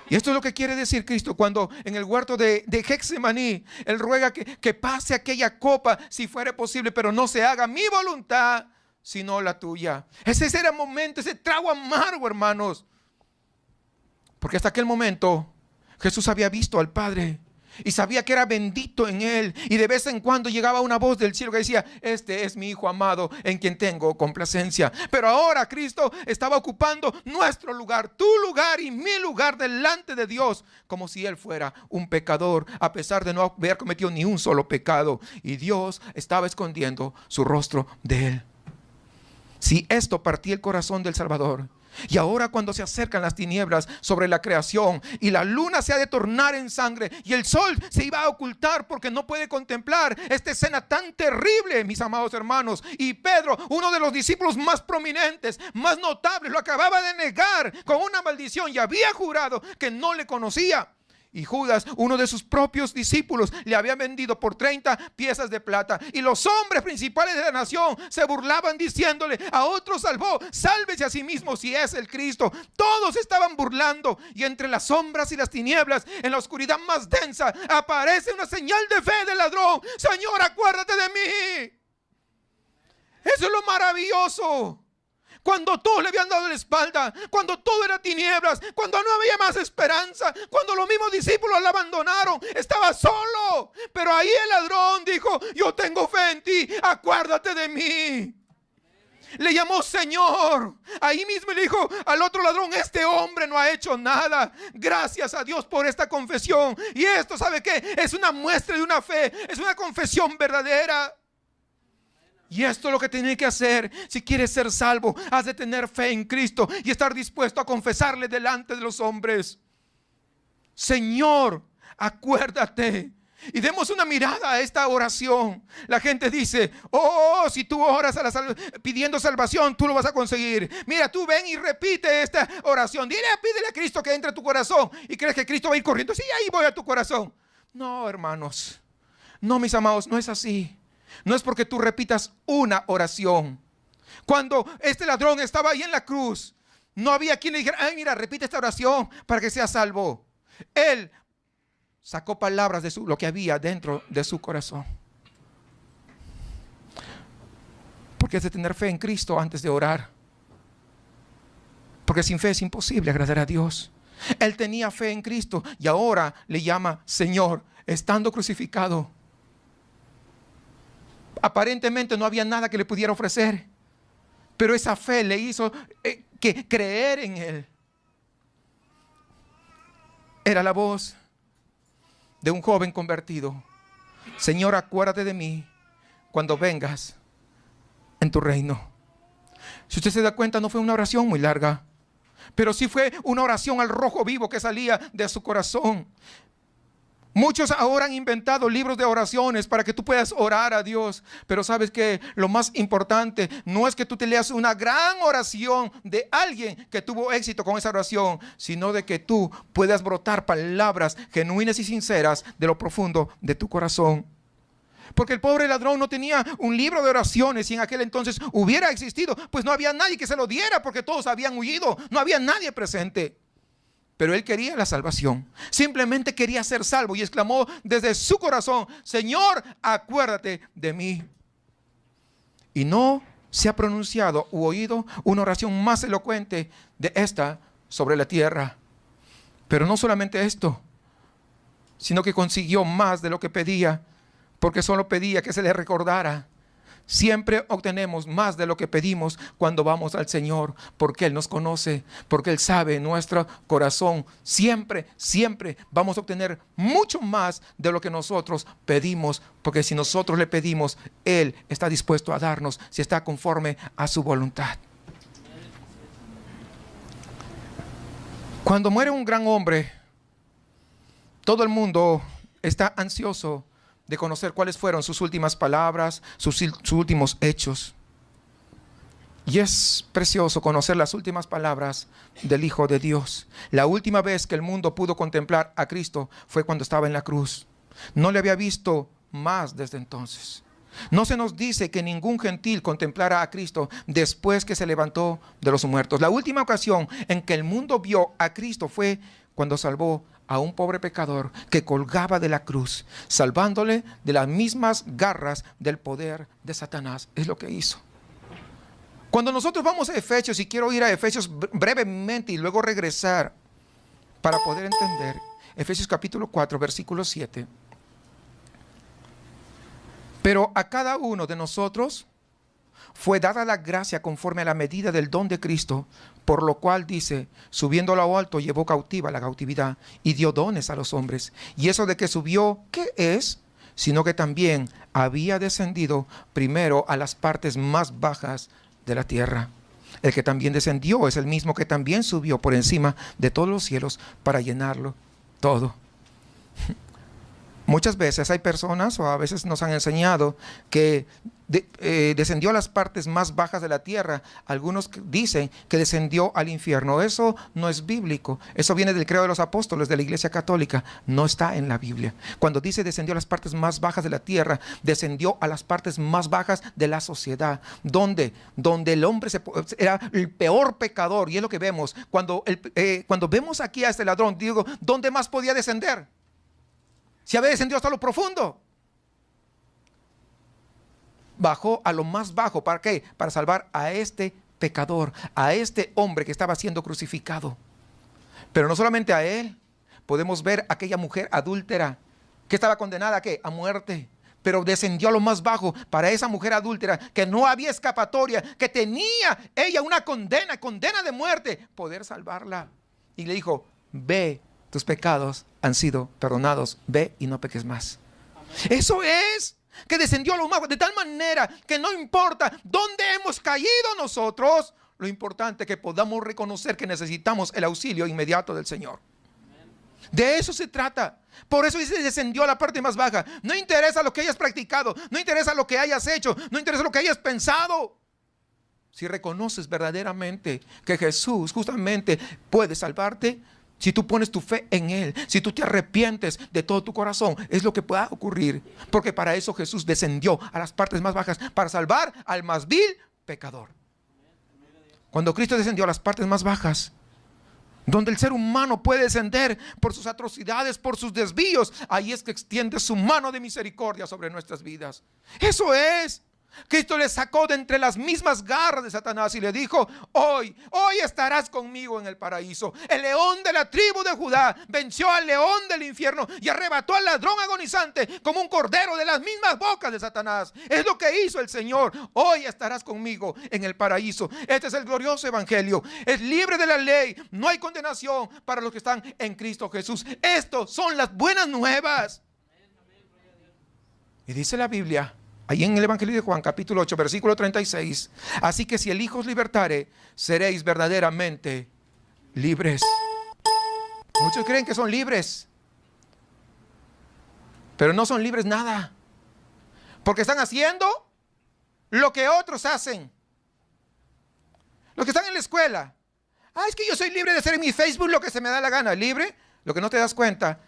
A: Y esto es lo que quiere decir Cristo cuando en el huerto de Getsemaní Él ruega que pase aquella copa si fuera posible, pero no se haga mi voluntad sino la tuya. Ese era el momento, ese trago amargo, hermanos. Porque hasta aquel momento Jesús había visto al Padre y sabía que era bendito en Él. Y de vez en cuando llegaba una voz del cielo que decía: este es mi Hijo amado en quien tengo complacencia. Pero ahora Cristo estaba ocupando nuestro lugar, tu lugar y mi lugar delante de Dios, como si Él fuera un pecador, a pesar de no haber cometido ni un solo pecado. Y Dios estaba escondiendo su rostro de Él. Si esto partía el corazón del Salvador, y ahora cuando se acercan las tinieblas sobre la creación y la luna se ha de tornar en sangre y el sol se iba a ocultar porque no puede contemplar esta escena tan terrible, mis amados hermanos, y Pedro, uno de los discípulos más prominentes, más notables, lo acababa de negar con una maldición y había jurado que no le conocía. Y Judas, uno de sus propios discípulos, le había vendido por 30 piezas de plata. Y los hombres principales de la nación se burlaban diciéndole: a otro salvó, sálvese a sí mismo si es el Cristo. Todos estaban burlando. Y entre las sombras y las tinieblas, en la oscuridad más densa, aparece una señal de fe del ladrón: Señor, acuérdate de mí. Eso es lo maravilloso. Cuando todos le habían dado la espalda, cuando todo era tinieblas, cuando no había más esperanza, cuando los mismos discípulos la abandonaron, estaba solo. Pero ahí el ladrón dijo: yo tengo fe en ti, acuérdate de mí. Le llamó Señor. Ahí mismo le dijo al otro ladrón: este hombre no ha hecho nada. Gracias a Dios por esta confesión. Y esto, ¿sabe qué? Es una muestra de una fe. Es una confesión verdadera. Y esto es lo que tienes que hacer. Si quieres ser salvo, has de tener fe en Cristo y estar dispuesto a confesarle delante de los hombres: Señor, acuérdate. Y demos una mirada a esta oración. La gente dice: oh, si tú oras pidiendo salvación, tú lo vas a conseguir. Mira, tú ven y repite esta oración. Pídele a Cristo que entre a tu corazón. Y crees que Cristo va a ir corriendo. Sí, ahí voy a tu corazón. No, hermanos. No, mis amados, no es así. No es porque tú repitas una oración. Cuando este ladrón estaba ahí en la cruz, no había quien le dijera: ay, mira, repite esta oración para que seas salvo. Él sacó palabras de lo que había dentro de su corazón. Porque es de tener fe en Cristo antes de orar. Porque sin fe es imposible agradar a Dios. Él tenía fe en Cristo y ahora le llama Señor, estando crucificado. Aparentemente no había nada que le pudiera ofrecer, pero esa fe le hizo que creer en Él. Era la voz de un joven convertido: Señor, acuérdate de mí cuando vengas en tu reino. Si usted se da cuenta, no fue una oración muy larga, pero sí fue una oración al rojo vivo que salía de su corazón. Muchos ahora han inventado libros de oraciones para que tú puedas orar a Dios. Pero sabes que lo más importante no es que tú te leas una gran oración de alguien que tuvo éxito con esa oración, sino de que tú puedas brotar palabras genuinas y sinceras de lo profundo de tu corazón. Porque el pobre ladrón no tenía un libro de oraciones. Si en aquel entonces hubiera existido, pues no había nadie que se lo diera, porque todos habían huido. No había nadie presente. Pero él quería la salvación. Simplemente quería ser salvo y exclamó desde su corazón: Señor, acuérdate de mí. Y no se ha pronunciado u oído una oración más elocuente de esta sobre la tierra. Pero no solamente esto, sino que consiguió más de lo que pedía, porque solo pedía que se le recordara. Siempre obtenemos más de lo que pedimos cuando vamos al Señor, porque Él nos conoce, porque Él sabe nuestro corazón. Siempre, siempre vamos a obtener mucho más de lo que nosotros pedimos, porque si nosotros le pedimos, Él está dispuesto a darnos, si está conforme a su voluntad. Cuando muere un gran hombre, todo el mundo está ansioso de conocer cuáles fueron sus últimas palabras, sus últimos hechos. Y es precioso conocer las últimas palabras del Hijo de Dios. La última vez que el mundo pudo contemplar a Cristo fue cuando estaba en la cruz. No le había visto más desde entonces. No se nos dice que ningún gentil contemplara a Cristo después que se levantó de los muertos. La última ocasión en que el mundo vio a Cristo fue cuando salvó a un pobre pecador que colgaba de la cruz, salvándole de las mismas garras del poder de Satanás. Es lo que hizo. Cuando nosotros vamos a Efesios, y quiero ir a Efesios brevemente y luego regresar para poder entender, Efesios capítulo 4, versículo 7. Pero a cada uno de nosotros fue dada la gracia conforme a la medida del don de Cristo, por lo cual dice: subiendo a lo alto llevó cautiva la cautividad y dio dones a los hombres. Y eso de que subió, ¿qué es? Sino que también había descendido primero a las partes más bajas de la tierra. El que también descendió es el mismo que también subió por encima de todos los cielos para llenarlo todo. Muchas veces hay personas, o a veces nos han enseñado, que descendió a las partes más bajas de la tierra. Algunos dicen que descendió al infierno. Eso no es bíblico. Eso viene del credo de los apóstoles de la Iglesia Católica. No está en la Biblia. Cuando dice descendió a las partes más bajas de la tierra, descendió a las partes más bajas de la sociedad, donde el hombre era el peor pecador. Y es lo que vemos. Cuando vemos aquí a este ladrón, digo, ¿dónde más podía descender? Si había descendido hasta lo profundo. Bajó a lo más bajo. ¿Para qué? Para salvar a este pecador, a este hombre que estaba siendo crucificado. Pero no solamente a él. Podemos ver a aquella mujer adúltera que estaba condenada ¿a qué? A muerte. pero descendió a lo más bajo para esa mujer adúltera que no había escapatoria, que tenía ella una condena de muerte, poder salvarla. Y le dijo: ve, tus pecados han sido perdonados, ve y no peques más. Amén. Eso es, que descendió a lo más bajo, de tal manera que no importa dónde hemos caído nosotros, lo importante es que podamos reconocer que necesitamos el auxilio inmediato del Señor. De eso se trata. Por eso dice: descendió a la parte más baja. No interesa lo que hayas practicado, no interesa lo que hayas hecho, no interesa lo que hayas pensado. Si reconoces verdaderamente que Jesús justamente puede salvarte, si tú pones tu fe en Él, si tú te arrepientes de todo tu corazón, es lo que pueda ocurrir. Porque para eso Jesús descendió a las partes más bajas, para salvar al más vil pecador. Cuando Cristo descendió a las partes más bajas, donde el ser humano puede descender por sus atrocidades, por sus desvíos, ahí es que extiende su mano de misericordia sobre nuestras vidas. Eso es. Cristo le sacó de entre las mismas garras de Satanás y le dijo: hoy estarás conmigo en el paraíso. El león de la tribu de Judá venció al león del infierno y arrebató al ladrón agonizante como un cordero de las mismas bocas de Satanás. Es lo que hizo el Señor. Hoy estarás conmigo en el paraíso. Este es el glorioso evangelio. Es libre de la ley, no hay condenación para los que están en Cristo Jesús. Estos son las buenas nuevas. Y dice la Biblia, ahí en el Evangelio de Juan, capítulo 8, versículo 36: así que si el Hijo os libertare, seréis verdaderamente libres. Muchos creen que son libres, pero no son libres nada, porque están haciendo lo que otros hacen. Los que están en la escuela: es que yo soy libre de hacer en mi Facebook lo que se me da la gana. ¿Libre? Lo que no te das cuenta,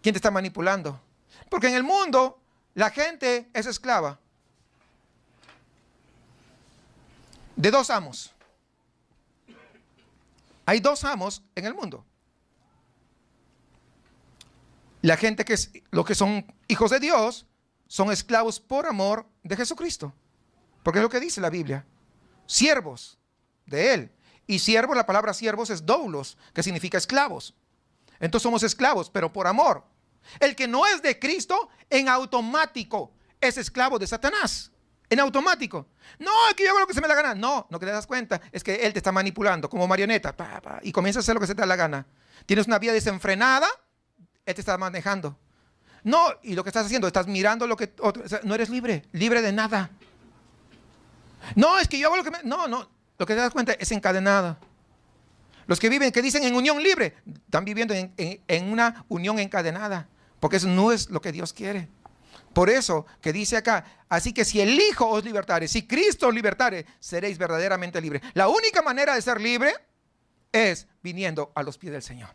A: ¿quién te está manipulando? Porque en el mundo la gente es esclava de dos amos. Hay dos amos en el mundo. La gente los que son hijos de Dios son esclavos por amor de Jesucristo. Porque es lo que dice la Biblia. Siervos de Él. Y siervos, la palabra siervos es doulos, que significa esclavos. Entonces somos esclavos, pero por amor. El que no es de Cristo, en automático es esclavo de Satanás. En automático. No, es que yo hago lo que se me da la gana. No, lo que te das cuenta es que él te está manipulando como marioneta. Y comienza a hacer lo que se te da la gana. Tienes una vida desenfrenada, él te está manejando. No, y lo que estás haciendo, estás mirando lo que otro, o sea, no eres libre de nada. No, es que yo hago lo que no, lo que te das cuenta es encadenada. Los que viven, que dicen en unión libre, están viviendo en una unión encadenada. Porque eso no es lo que Dios quiere. Por eso que dice acá: así que si el Hijo os libertare, si Cristo os libertare, seréis verdaderamente libres. La única manera de ser libre es viniendo a los pies del Señor.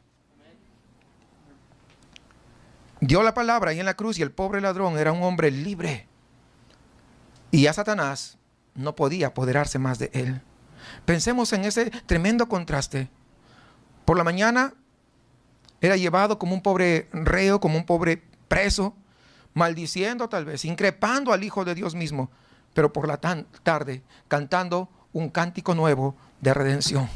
A: Dio la palabra ahí en la cruz y el pobre ladrón era un hombre libre. Y ya Satanás no podía apoderarse más de él. Pensemos en ese tremendo contraste. Por la mañana era llevado como un pobre reo, como un pobre preso, maldiciendo tal vez, increpando al Hijo de Dios mismo, pero por la tarde cantando un cántico nuevo de redención.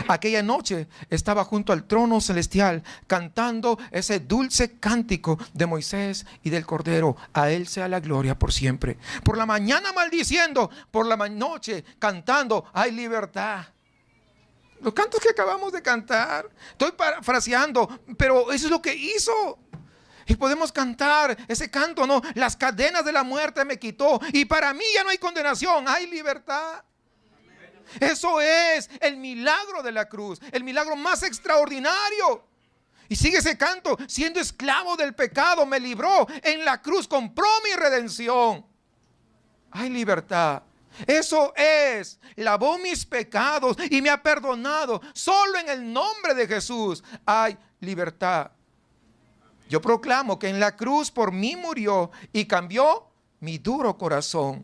A: Aquella noche estaba junto al trono celestial cantando ese dulce cántico de Moisés y del Cordero: a Él sea la gloria por siempre. Por la mañana maldiciendo, por la noche cantando: hay libertad. Los cantos que acabamos de cantar, estoy parafraseando, pero eso es lo que hizo. Y podemos cantar ese canto, ¿no? Las cadenas de la muerte me quitó y para mí ya no hay condenación, hay libertad. Eso es el milagro de la cruz, el milagro más extraordinario. Y sigue ese canto: siendo esclavo del pecado me libró, en la cruz compró mi redención. Hay libertad. Eso es, lavó mis pecados y me ha perdonado. Solo en el nombre de Jesús hay libertad. Yo proclamo que en la cruz por mí murió y cambió mi duro corazón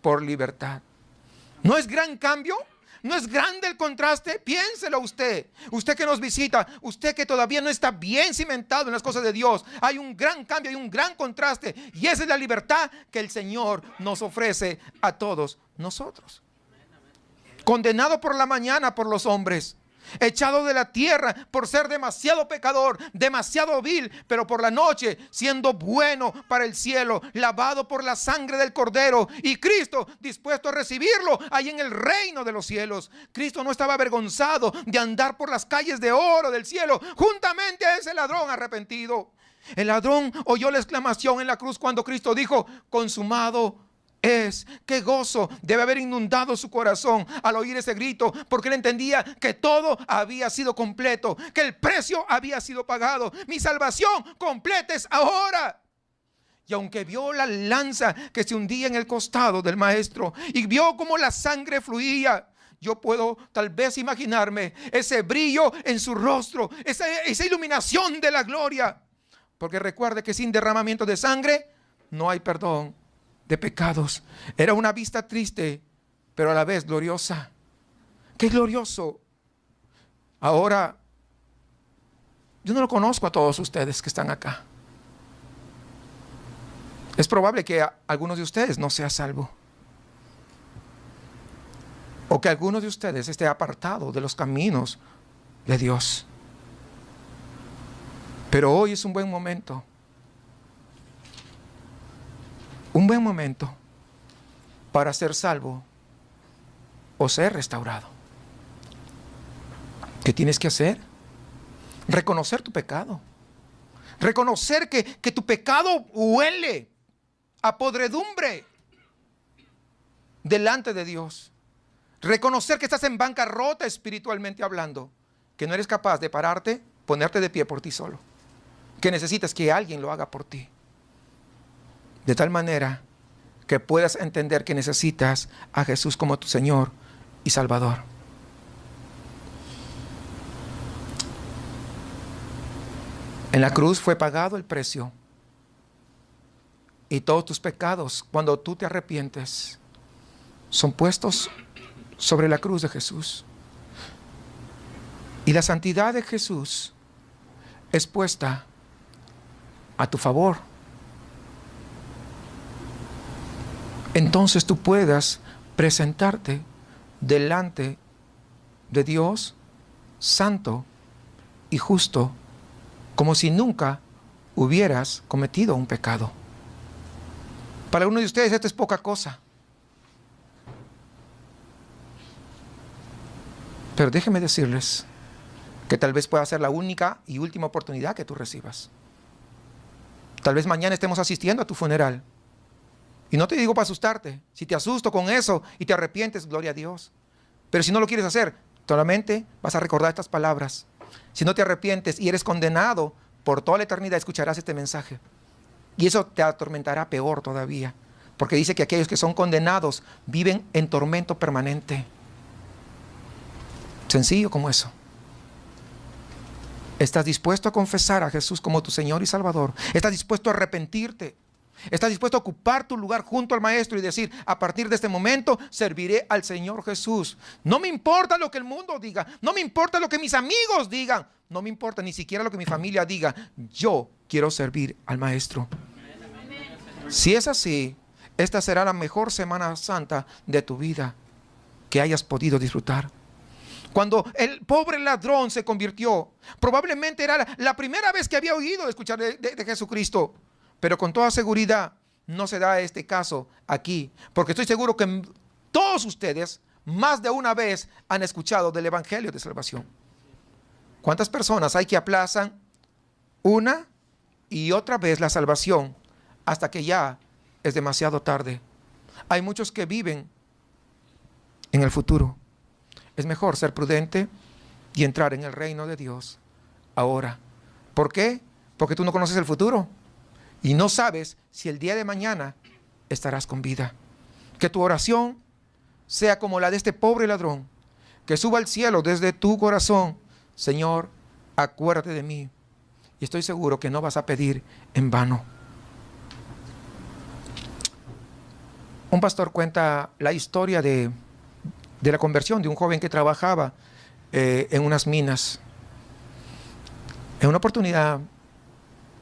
A: por libertad. ¿No es gran cambio? ¿No es grande el contraste? Piénselo usted. Usted que nos visita, usted que todavía no está bien cimentado en las cosas de Dios. Hay un gran cambio, hay un gran contraste. Y esa es la libertad que el Señor nos ofrece a todos nosotros. Condenado por la mañana por los hombres, echado de la tierra por ser demasiado pecador, demasiado vil, pero por la noche siendo bueno para el cielo, lavado por la sangre del Cordero, y Cristo dispuesto a recibirlo ahí en el reino de los cielos. Cristo no estaba avergonzado de andar por las calles de oro del cielo juntamente a ese ladrón arrepentido. El ladrón oyó la exclamación en la cruz cuando Cristo dijo: consumado es. Qué gozo debe haber inundado su corazón al oír ese grito, porque él entendía que todo había sido completo, que el precio había sido pagado. Mi salvación completa es ahora. Y aunque vio la lanza que se hundía en el costado del maestro y vio cómo la sangre fluía, yo puedo tal vez imaginarme ese brillo en su rostro, esa iluminación de la gloria. Porque recuerde que sin derramamiento de sangre no hay perdón de pecados. Era una vista triste, pero a la vez gloriosa. ¡Qué glorioso! Ahora, yo no lo conozco a todos ustedes que están acá. Es probable que algunos de ustedes no sea salvo, o que algunos de ustedes esté apartado de los caminos de Dios. Pero hoy es un buen momento. Un buen momento para ser salvo o ser restaurado. ¿Qué tienes que hacer? Reconocer tu pecado. Reconocer que tu pecado huele a podredumbre delante de Dios. Reconocer que estás en bancarrota espiritualmente hablando, que no eres capaz de pararte, ponerte de pie por ti solo, que necesitas que alguien lo haga por ti. De tal manera que puedas entender que necesitas a Jesús como tu Señor y Salvador. En la cruz fue pagado el precio. Y todos tus pecados, cuando tú te arrepientes, son puestos sobre la cruz de Jesús. Y la santidad de Jesús es puesta a tu favor. Entonces tú puedas presentarte delante de Dios santo y justo, como si nunca hubieras cometido un pecado. Para uno de ustedes esto es poca cosa, pero déjenme decirles que tal vez pueda ser la única y última oportunidad que tú recibas. Tal vez mañana estemos asistiendo a tu funeral. Y no te digo para asustarte. Si te asusto con eso y te arrepientes, gloria a Dios. Pero si no lo quieres hacer, solamente vas a recordar estas palabras. Si no te arrepientes y eres condenado, por toda la eternidad escucharás este mensaje. Y eso te atormentará peor todavía. Porque dice que aquellos que son condenados viven en tormento permanente. Sencillo como eso. ¿Estás dispuesto a confesar a Jesús como tu Señor y Salvador? ¿Estás dispuesto a arrepentirte? ¿Estás dispuesto a ocupar tu lugar junto al Maestro y decir: a partir de este momento serviré al Señor Jesús? No me importa lo que el mundo diga, no me importa lo que mis amigos digan, no me importa ni siquiera lo que mi familia diga. Yo quiero servir al Maestro. Si es así, esta será la mejor Semana Santa de tu vida que hayas podido disfrutar. Cuando el pobre ladrón se convirtió, probablemente era la primera vez que había oído escuchar de Jesucristo. Pero con toda seguridad no se da este caso aquí, porque estoy seguro que todos ustedes más de una vez han escuchado del Evangelio de Salvación. ¿Cuántas personas hay que aplazan una y otra vez la salvación hasta que ya es demasiado tarde? Hay muchos que viven en el futuro. Es mejor ser prudente y entrar en el reino de Dios ahora. ¿Por qué? Porque tú no conoces el futuro. Y no sabes si el día de mañana estarás con vida. Que tu oración sea como la de este pobre ladrón, que suba al cielo desde tu corazón: Señor, acuérdate de mí. Y estoy seguro que no vas a pedir en vano. Un pastor cuenta la historia de la conversión de un joven que trabajaba en unas minas. En una oportunidad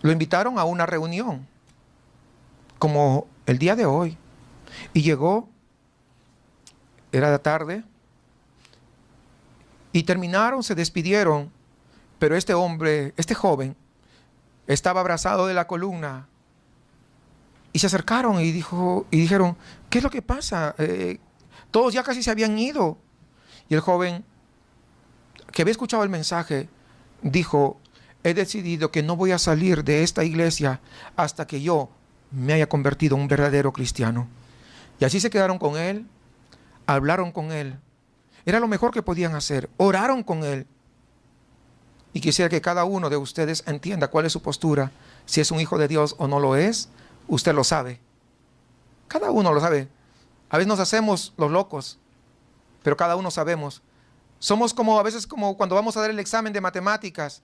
A: lo invitaron a una reunión, como el día de hoy, y llegó, era de tarde, Y terminaron, se despidieron, pero este hombre, este joven, estaba abrazado de la columna. Y se acercaron y dijeron, ¿qué es lo que pasa? Todos ya casi se habían ido. Y el joven, que había escuchado el mensaje, dijo, he decidido que no voy a salir de esta iglesia hasta que yo me haya convertido en un verdadero cristiano. Y así se quedaron con él, hablaron con él. Era lo mejor que podían hacer, oraron con él. Y quisiera que cada uno de ustedes entienda cuál es su postura, si es un hijo de Dios o no lo es. Usted lo sabe. Cada uno lo sabe. A veces nos hacemos los locos, pero cada uno sabemos. Somos como a veces como cuando vamos a dar el examen de matemáticas.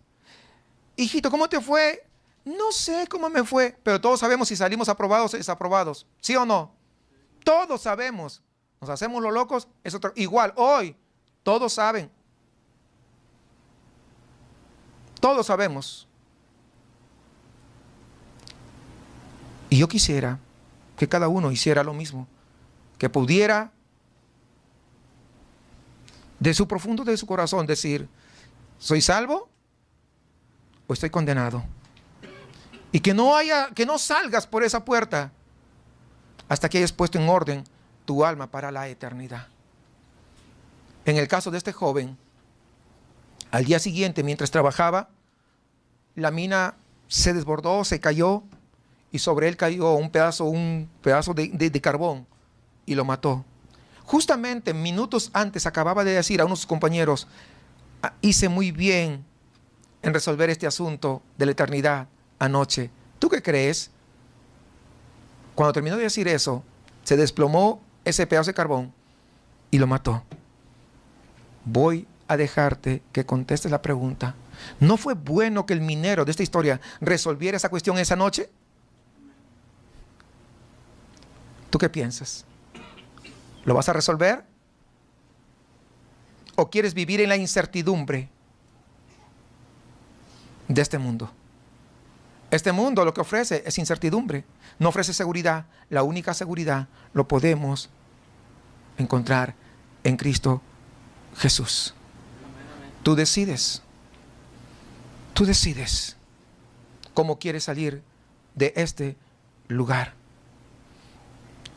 A: Hijito, ¿cómo te fue? No sé cómo me fue, pero todos sabemos si salimos aprobados o desaprobados. ¿Sí o no? Todos sabemos. Nos hacemos los locos. Es otro. Igual, hoy, todos saben. Todos sabemos. Y yo quisiera que cada uno hiciera lo mismo, que pudiera de su profundo de su corazón decir, ¿soy salvo o estoy condenado? Y que no salgas por esa puerta hasta que hayas puesto en orden tu alma para la eternidad. En el caso de este joven, al día siguiente, mientras trabajaba, la mina se desbordó, se cayó, y sobre él cayó un pedazo de carbón y lo mató. Justamente minutos antes acababa de decir a unos compañeros, hice muy bien en resolver este asunto de la eternidad anoche. ¿Tú qué crees? Cuando terminó de decir eso, se desplomó ese pedazo de carbón y lo mató. Voy a dejarte que contestes la pregunta. ¿No fue bueno que el minero de esta historia resolviera esa cuestión esa noche? ¿Tú qué piensas? ¿Lo vas a resolver? ¿O quieres vivir en la incertidumbre de este mundo? Este mundo lo que ofrece es incertidumbre, no ofrece seguridad. La única seguridad lo podemos encontrar en Cristo Jesús. Tú decides cómo quieres salir de este lugar.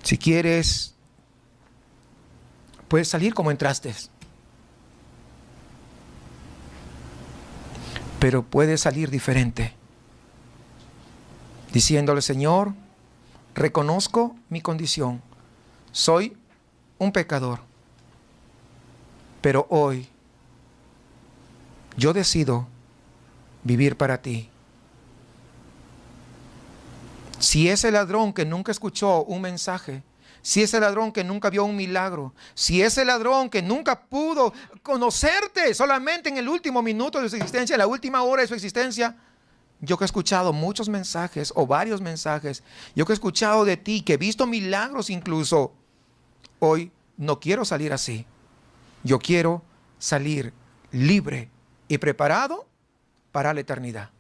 A: Si quieres, puedes salir como entraste, pero puedes salir diferente, diciéndole, Señor, reconozco mi condición, soy un pecador, pero hoy yo decido vivir para ti. Si ese ladrón que nunca escuchó un mensaje, si ese ladrón que nunca vio un milagro, si ese ladrón que nunca pudo conocerte solamente en el último minuto de su existencia, en la última hora de su existencia, yo que he escuchado muchos mensajes o varios mensajes, yo que he escuchado de ti, que he visto milagros incluso, hoy no quiero salir así. Yo quiero salir libre y preparado para la eternidad.